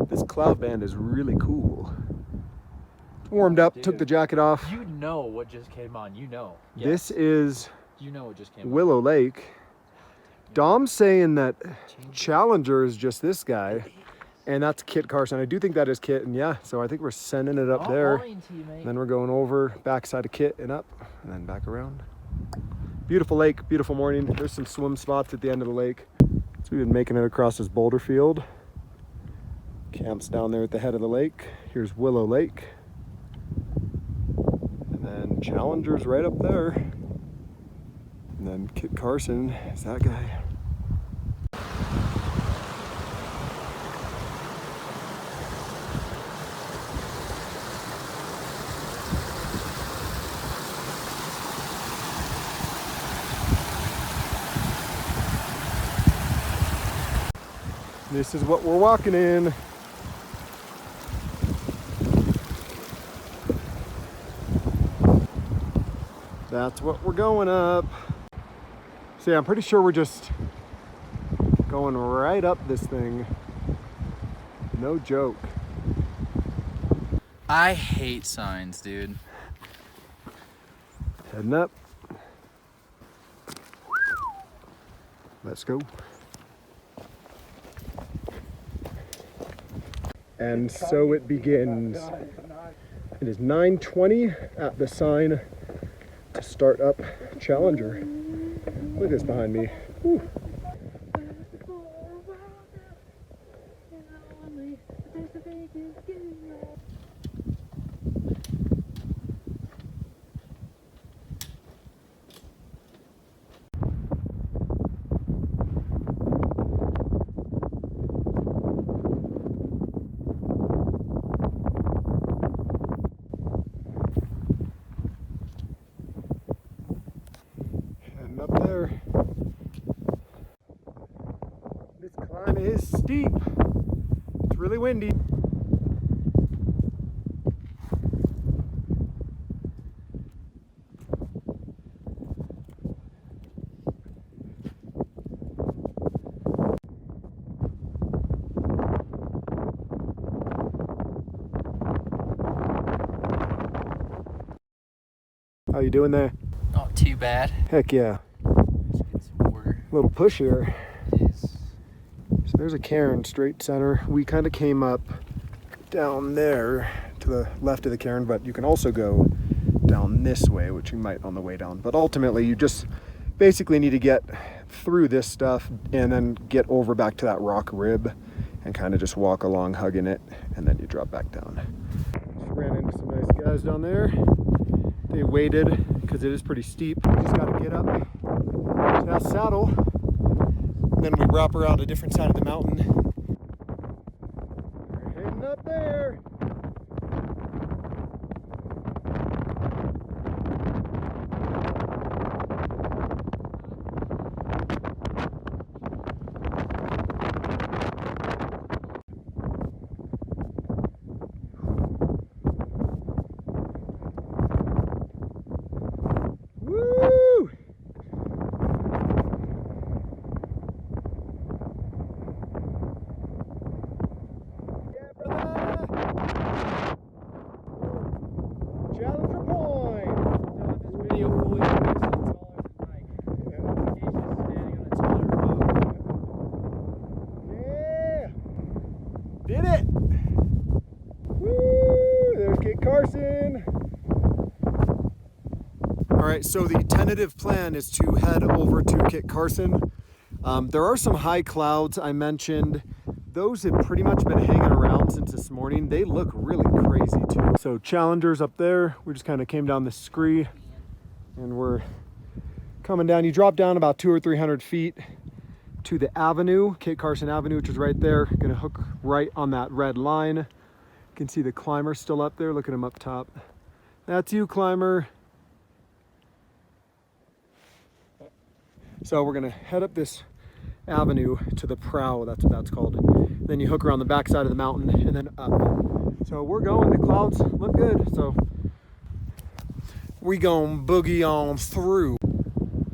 This cloud band is really cool. Warmed up, Dude, took the jacket off. You know what just came on. You know. This is You know what just came Willow Lake. Dom's saying that Challenger is just this guy, and that's Kit Carson. I do think that is Kit, and yeah, so I think we're sending it up there. Then we're going over, backside of Kit and up, and then back around. Beautiful lake, beautiful morning. There's some swim spots at the end of the lake. So we've been making it across this boulder field. Camps down there at the head of the lake. Here's Willow Lake. And then Challenger's right up there. And then Kit Carson is that guy. This is what we're walking in. That's what we're going up. So yeah, I'm pretty sure we're just going right up this thing. No joke. I hate signs, dude. Heading up. Let's go. And so it begins. It is 9:20 at the sign to start up Challenger. Look at this behind me. Whew. Up there. This climb is steep. It's really windy. How you doing there? Not too bad. Heck yeah. Let's get some water. Little push here. Yes. So there's a cairn straight center. We kind of came up down there to the left of the cairn, but you can also go down this way, which you might on the way down. But ultimately, you just basically need to get through this stuff and then get over back to that rock rib and kind of just walk along hugging it, and then you drop back down. Just ran into some nice guys down there. They waited because it is pretty steep. You just got to get up to that saddle. And then we wrap around a different side of the mountain. We're heading up there. Woo! Challengerpoint! Yeah! Did it! Woo! There's Kit Carson! Alright, right, so the tentative plan is to head over to Kit Carson. There are some high clouds I mentioned. Those have pretty much been hanging around since this morning. They look really crazy too. So Challenger's up there. We just kind of came down the scree and we're coming down. You drop down about 200 or 300 feet to the avenue, Kit Carson Avenue, which is right there. Gonna hook right on that red line. You can see the climber still up there. Look at him up top. That's you, climber. So we're gonna head up this avenue to the prow, that's what that's called. Then you hook around the back side of the mountain and then up. So we're going, the clouds look good. So we gonna boogie on through.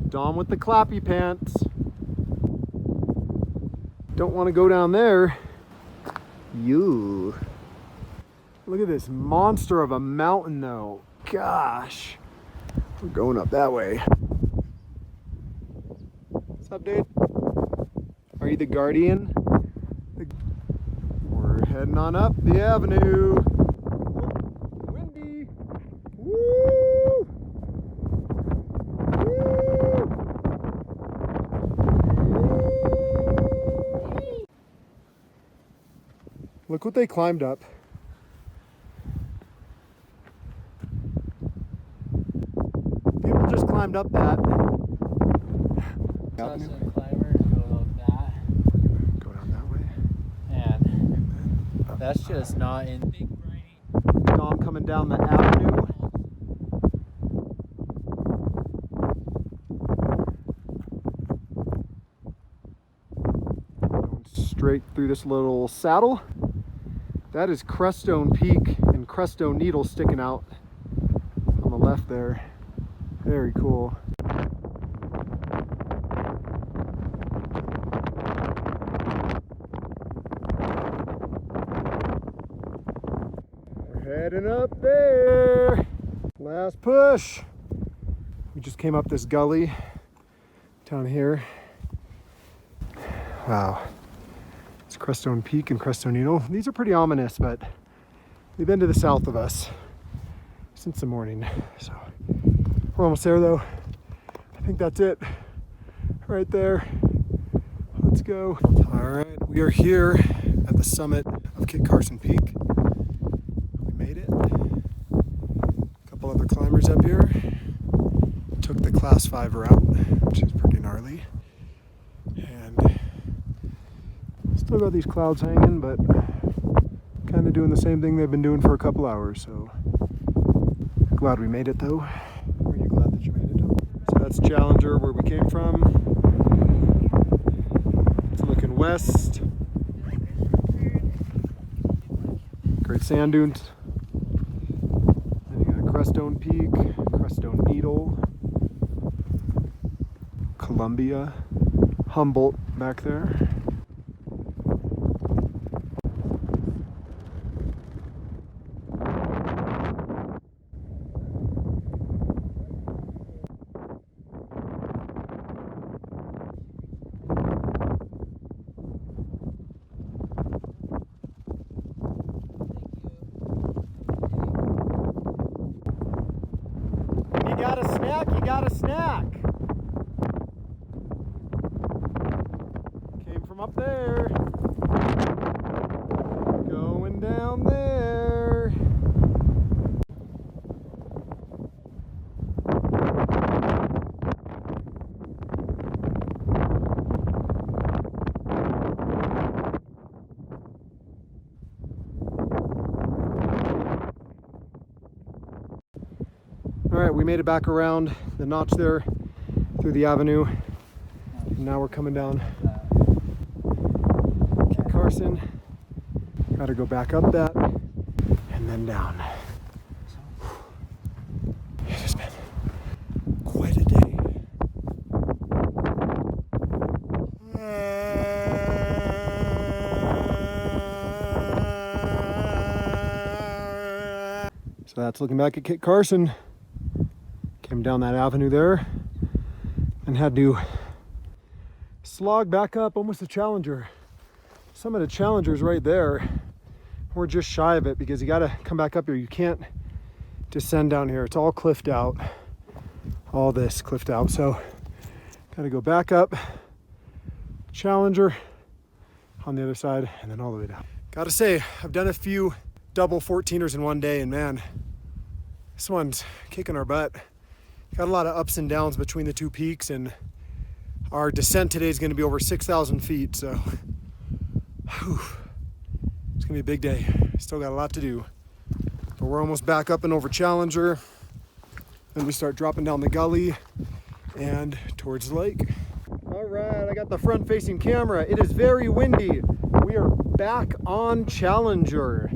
Dom with the clappy pants. Don't want to go down there. You. Look at this monster of a mountain though. Gosh. We're going up that way. What's up, dude? Are you the guardian? We're heading on up the avenue. Windy. Woo! Woo! Look what they climbed up. People just climbed up that. Avenue. That's just not in big brain. Dom coming down the avenue. Going straight through this little saddle. That is Crestone Peak and Crestone Needle sticking out on the left there. Very cool. Heading up there. Last push. We just came up this gully down here. Wow. It's Crestone Peak and Crestone Needle. These are pretty ominous, but they've been to the south of us since the morning. So we're almost there though. I think that's it right there. Let's go. All right, we are here at the summit of Kit Carson Peak. Other climbers up here. Took the class 5 route, which is pretty gnarly. And still got these clouds hanging, but kind of doing the same thing they've been doing for a couple hours. So glad we made it though. Are you glad that you made it though? So that's Challenger, where we came from. It's looking west. Great sand dunes. Crestone Peak, Crestone Needle, Columbia, Humboldt back there. You got a snack. Came from up there. Going down there. All right, we made it back around the notch there through the avenue. And now we're coming down Kit Carson. Got to go back up that and then down. It has been quite a day. So that's looking back at Kit Carson. Came down that avenue there and had to slog back up almost a Challenger. Some of the Challengers right there. We're just shy of it because you got to come back up here. You can't descend down here. It's all cliffed out. all this cliffed out. So gotta go back up Challenger on the other side and then all the way down. Gotta say, I've done a few double 14ers in one day, and man, this one's kicking our butt. Got a lot of ups and downs between the two peaks, and our descent today is gonna be over 6,000 feet, so whew, it's gonna be a big day. Still got a lot to do. But we're almost back up and over Challenger. Then we start dropping down the gully and towards the lake. All right, I got the front facing camera. It is very windy. We are back on Challenger.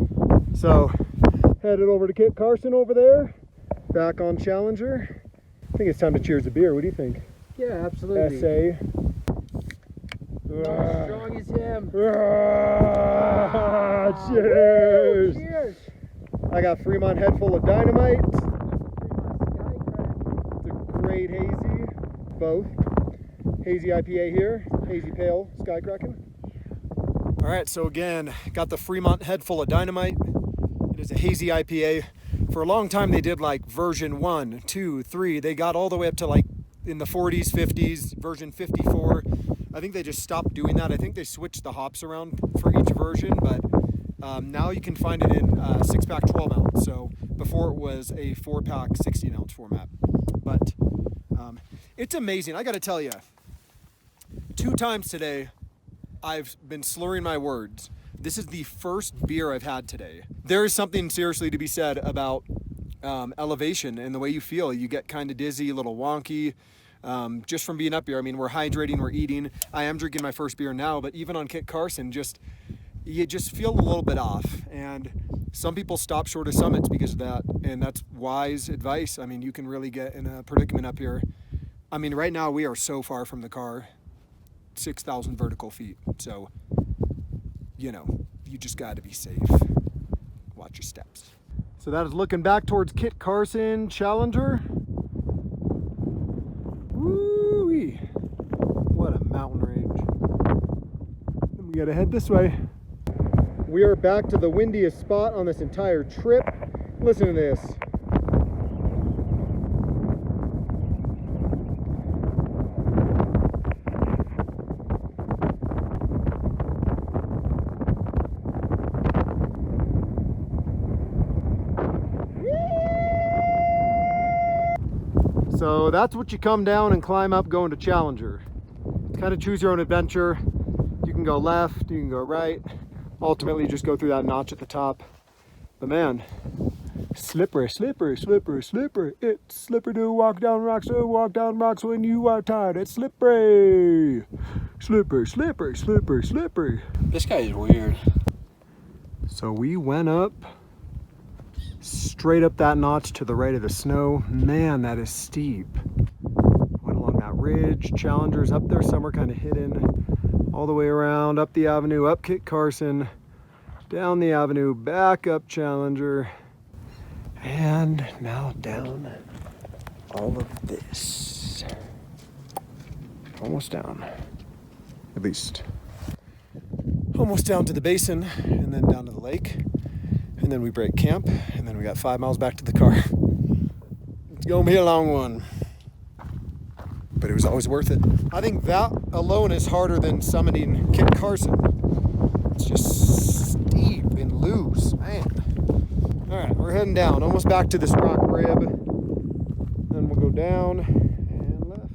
So headed over to Kit Carson over there, back on Challenger. I think it's time to cheers a beer. What do you think? Yeah, absolutely. SA. Not strong as him. Cheers. Cheers. I got Fremont head full of dynamite. It's a great hazy, both. Hazy IPA here, hazy pale, sky cracking. All right, so again, got the Fremont head full of dynamite. It is a hazy IPA. For a long time, they did like version 1, 2, 3. They got all the way up to like in the 40s, 50s, version 54. I think they just stopped doing that. I think they switched the hops around for each version, but now you can find it in 6-pack 12-ounce. So before it was a 4-pack 16-ounce format. But it's amazing. I got to tell you, 2 times today, I've been slurring my words. This is the first beer I've had today. There is something seriously to be said about elevation and the way you feel. You get kind of dizzy, a little wonky, just from being up here. I mean, we're hydrating, we're eating. I am drinking my first beer now, but even on Kit Carson, you just feel a little bit off. And some people stop short of summits because of that, and that's wise advice. I mean, you can really get in a predicament up here. I mean, right now we are so far from the car, 6,000 vertical feet. So, you know, you just got to be safe. Watch your steps. So that is looking back towards Kit Carson Challenger. Woo-wee. What a mountain range. And we got to head this way. We are back to the windiest spot on this entire trip. Listen to this. So that's what you come down and climb up going to Challenger. It's kind of choose your own adventure. You can go left, you can go right. Ultimately, you just go through that notch at the top. But man, slippery, slippery, slippery, slippery. It's slippery to walk down rocks when you are tired. It's slippery. Slippery, slippery, slippery, slippery. This guy is weird. So we went up straight up that notch to the right of the snow. Man, that is steep. Went along that ridge. Challenger's up there somewhere, kind of hidden. All the way around, up the avenue, up Kit Carson, down the avenue, back up Challenger, and now down all of this. Almost down. At least. Almost down to the basin, and then down to the lake. And then we break camp, and then we got 5 miles back to the car. It's gonna be a long one. But it was always worth it. I think that alone is harder than summiting Kit Carson. It's just steep and loose, man. All right, we're heading down, almost back to this rock rib. Then we'll go down and left.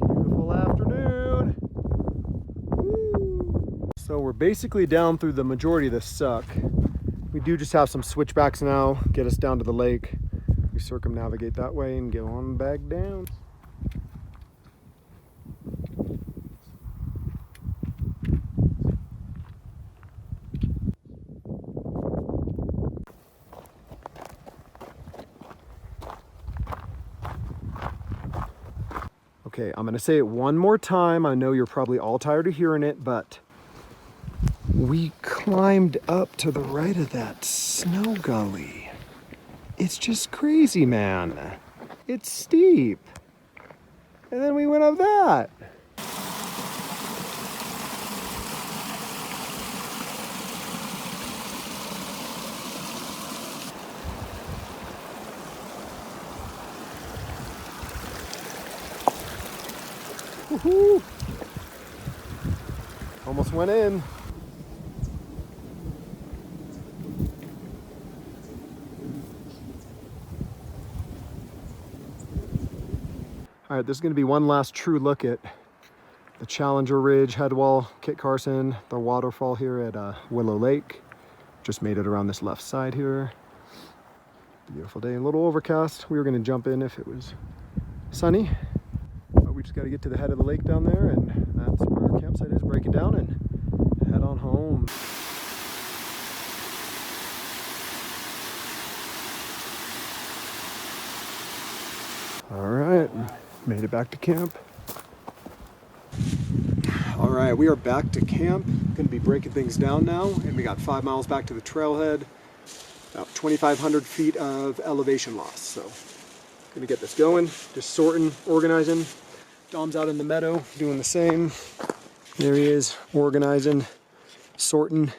Beautiful afternoon. Woo. So we're basically down through the majority of this suck. We do just have some switchbacks now, get us down to the lake. We circumnavigate that way and go on back down. Okay, I'm gonna say it one more time. I know you're probably all tired of hearing it, but we climbed up to the right of that snow gully. It's just crazy, man. It's steep. And then we went up that. Woohoo! Almost went in. All right, this is going to be one last true look at the Challenger Ridge headwall, Kit Carson, the waterfall here at Willow Lake. Just made it around this left side here. Beautiful day, a little overcast. We were going to jump in if it was sunny, but we just got to get to the head of the lake down there, and that's where our campsite is. Break it down and head on home. All right, made it back to camp. All right, we are back to camp. Going to be breaking things down now, and we got 5 miles back to the trailhead. About 2,500 feet of elevation loss. So, going to get this going. Just sorting, organizing. Dom's out in the meadow doing the same. There he is, organizing, sorting.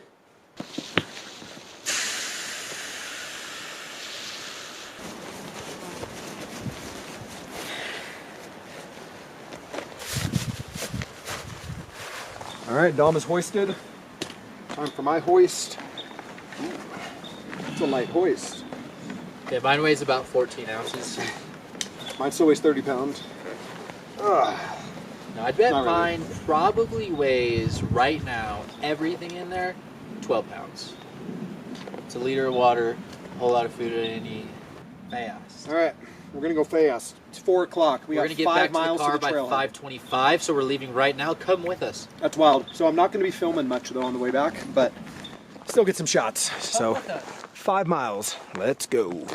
All right, Dom is hoisted. Time for my hoist. Ooh, it's a light hoist. Yeah, mine weighs about 14 ounces. Mine still weighs 30 pounds. No, I bet Not really. mine probably weighs, right now, everything in there, 12 pounds. It's a liter of water, a whole lot of food I didn't eat. Fast. All right, we're gonna go fast. It's 4 o'clock. We're got gonna get 5 back to miles the car to the by trailhead. 5:25, so we're leaving right now. Come with us. That's wild. So I'm not gonna be filming much though on the way back, but still get some shots. So 5 miles. Let's go.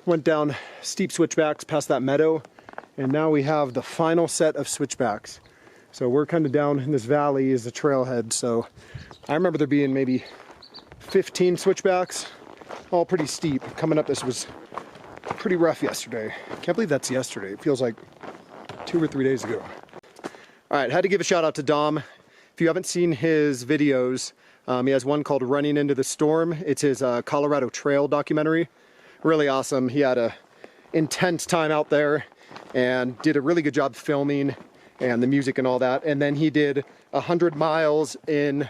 Went down steep switchbacks past that meadow, and now we have the final set of switchbacks. So we're kind of down in this valley is the trailhead. So I remember there being maybe 15 switchbacks, all pretty steep. Coming up, this was pretty rough yesterday. Can't believe that's yesterday. It feels like 2 or 3 days ago. All right, had to give a shout out to Dom. If you haven't seen his videos, he has one called Running Into the Storm. It's his Colorado Trail documentary. Really awesome. He had a intense time out there and did a really good job filming and the music and all that. And then he did 100 miles in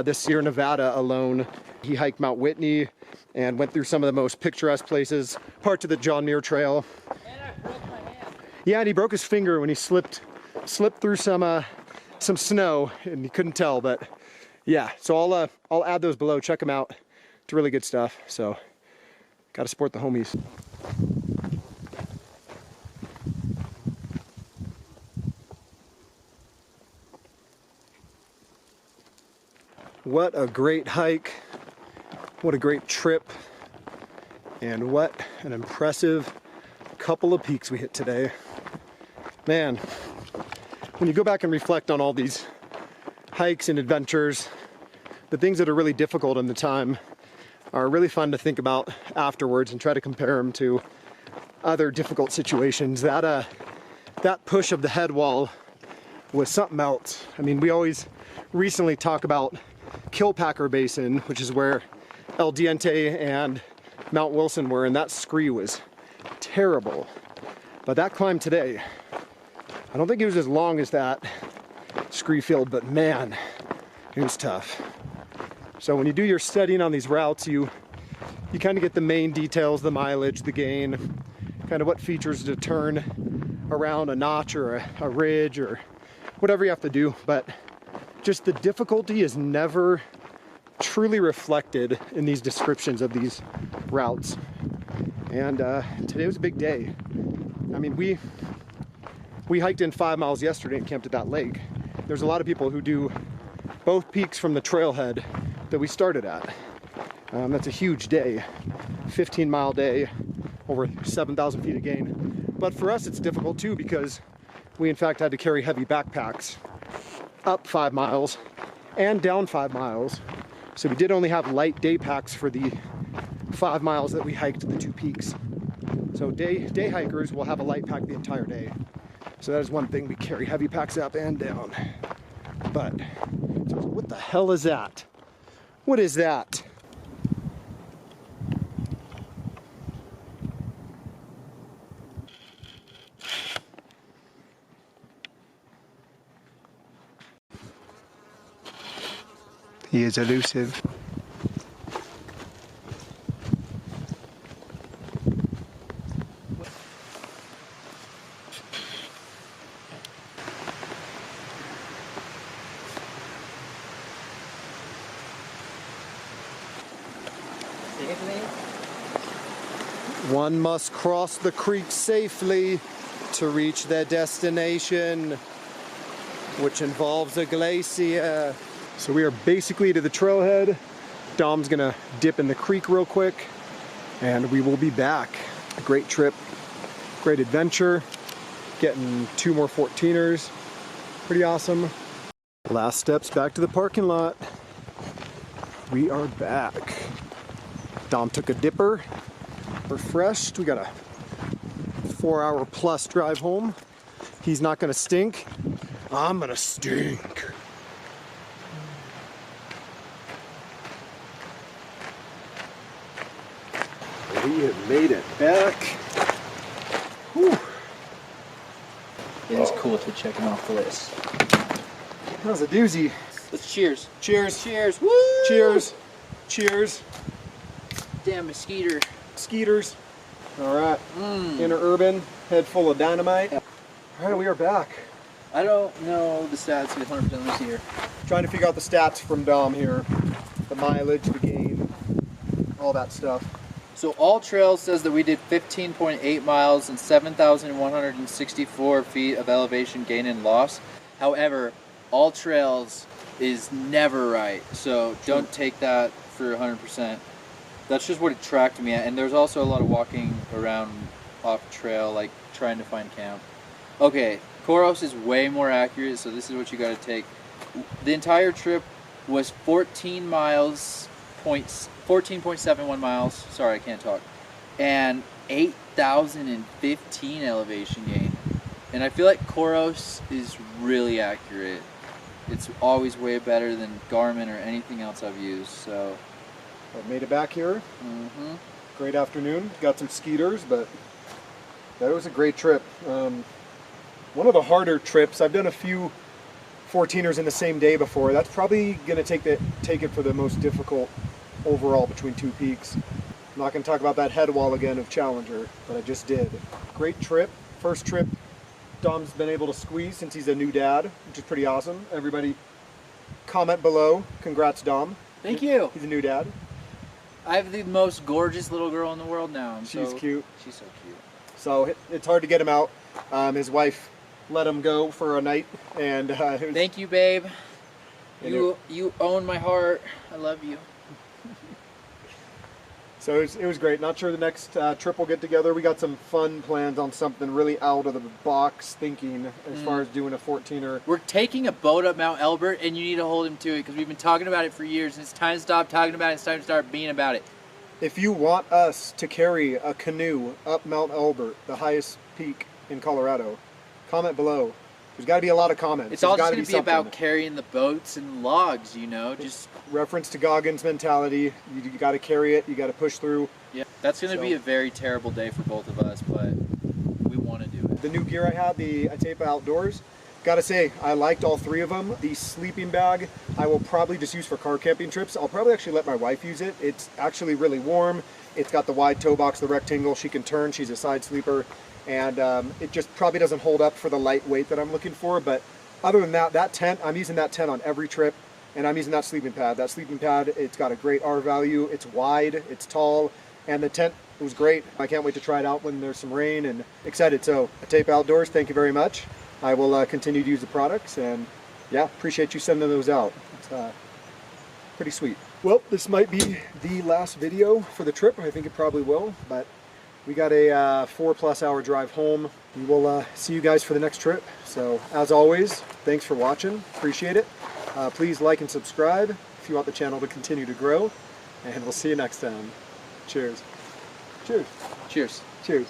this Sierra Nevada alone. He hiked Mount Whitney and went through some of the most picturesque places, parts of the John Muir Trail. And I broke my hand. Yeah, and he broke his finger when he slipped through some snow, and he couldn't tell. But yeah, so I'll add those below. Check them out. It's really good stuff. So got to support the homies. What a great hike. What a great trip. And what an impressive couple of peaks we hit today. Man, when you go back and reflect on all these hikes and adventures, the things that are really difficult in the time are really fun to think about afterwards and try to compare them to other difficult situations. That push of the head wall was something else. I mean, we always recently talk about Kilpacker Basin, which is where El Diente and Mount Wilson were, and that scree was terrible. But that climb today, I don't think it was as long as that scree field, but man, it was tough. So when you do your studying on these routes, you kind of get the main details, the mileage, the gain, kind of what features to turn around a notch or a ridge or whatever you have to do. But just the difficulty is never truly reflected in these descriptions of these routes. And today was a big day. I mean, we hiked in 5 miles yesterday and camped at that lake. There's a lot of people who do both peaks from the trailhead that we started at. That's a huge day, 15-mile day, over 7,000 feet of gain. But for us, it's difficult too because we in fact had to carry heavy backpacks up 5 miles and down 5 miles. So we did only have light day packs for the 5 miles that we hiked the 2 peaks. So day hikers will have a light pack the entire day. So that is one thing, we carry heavy packs up and down. But, so what the hell is that? What is that? He is elusive. One must cross the creek safely to reach their destination, which involves a glacier. So we are basically to the trailhead. Dom's gonna dip in the creek real quick and we will be back. A great trip, great adventure, getting 2 more 14ers, pretty awesome. Last steps back to the parking lot. We are back. Dom took a dipper, refreshed. We got a 4-hour plus drive home. He's not gonna stink. I'm gonna stink. We have made it back. Whew. It is cool to check them off the list. That was a doozy. Let's cheers. Cheers. Cheers. Woo! Cheers. Cheers. Damn mosquito. Skeeters. All right. Interurban, head full of dynamite. All right, we are back. I don't know the stats to be 100% this year. Trying to figure out the stats from Dom here. The mileage, the gain, all that stuff. So All Trails says that we did 15.8 miles and 7,164 feet of elevation gain and loss. However, All Trails is never right, so don't take that for 100%. That's just what it tracked me at, and there's also a lot of walking around off trail, like trying to find camp. Okay, Koros is way more accurate, so this is what you got to take. The entire trip was 14 miles, 14.71 miles, sorry I can't talk, and 8,015 elevation gain. And I feel like Koros is really accurate. It's always way better than Garmin or anything else I've used, so. I made it back here. Great afternoon. Got some skeeters, but that was a great trip. One of the harder trips. I've done a few 14ers in the same day before. That's probably going to take it for the most difficult overall between 2 peaks. I'm not going to talk about that head wall again of Challenger, but I just did. Great trip. First trip Dom's been able to squeeze since he's a new dad, which is pretty awesome. Everybody comment below. Congrats, Dom. Thank you. He's a new dad. I have the most gorgeous little girl in the world now. She's cute. She's so cute. So it's hard to get him out. His wife let him go for a night, and thank you, babe. You own my heart. I love you. So it was great. Not sure the next trip we'll get together. We got some fun plans on something really out of the box thinking as far as doing a 14er. We're taking a boat up Mount Elbert, and you need to hold him to it because we've been talking about it for years, and it's time to stop talking about it. It's time to start being about it. If you want us to carry a canoe up Mount Elbert, the highest peak in Colorado, comment below. There's got to be a lot of comments. It's all just going to be about carrying the boats and logs, you know, just reference to Goggins mentality. You got to carry it. You got to push through. Yeah, that's going to be a very terrible day for both of us, but we want to do it. The new gear I had, the Atepa Outdoors, got to say, I liked all 3 of them. The sleeping bag, I will probably just use for car camping trips. I'll probably actually let my wife use it. It's actually really warm. It's got the wide toe box, the rectangle. She can turn. She's a side sleeper. And it just probably doesn't hold up for the lightweight that I'm looking for. But other than that, that tent, I'm using that tent on every trip, and I'm using that sleeping pad. That sleeping pad, it's got a great R value. It's wide, it's tall, and the tent was great. I can't wait to try it out when there's some rain, and excited. So Atepa Outdoors, thank you very much. I will continue to use the products, and yeah, appreciate you sending those out. It's pretty sweet. Well, this might be the last video for the trip. I think it probably will, but we got a 4+ hour drive home. We will see you guys for the next trip. So as always, thanks for watching. Appreciate it. Please like and subscribe if you want the channel to continue to grow. And we'll see you next time. Cheers. Cheers. Cheers. Cheers.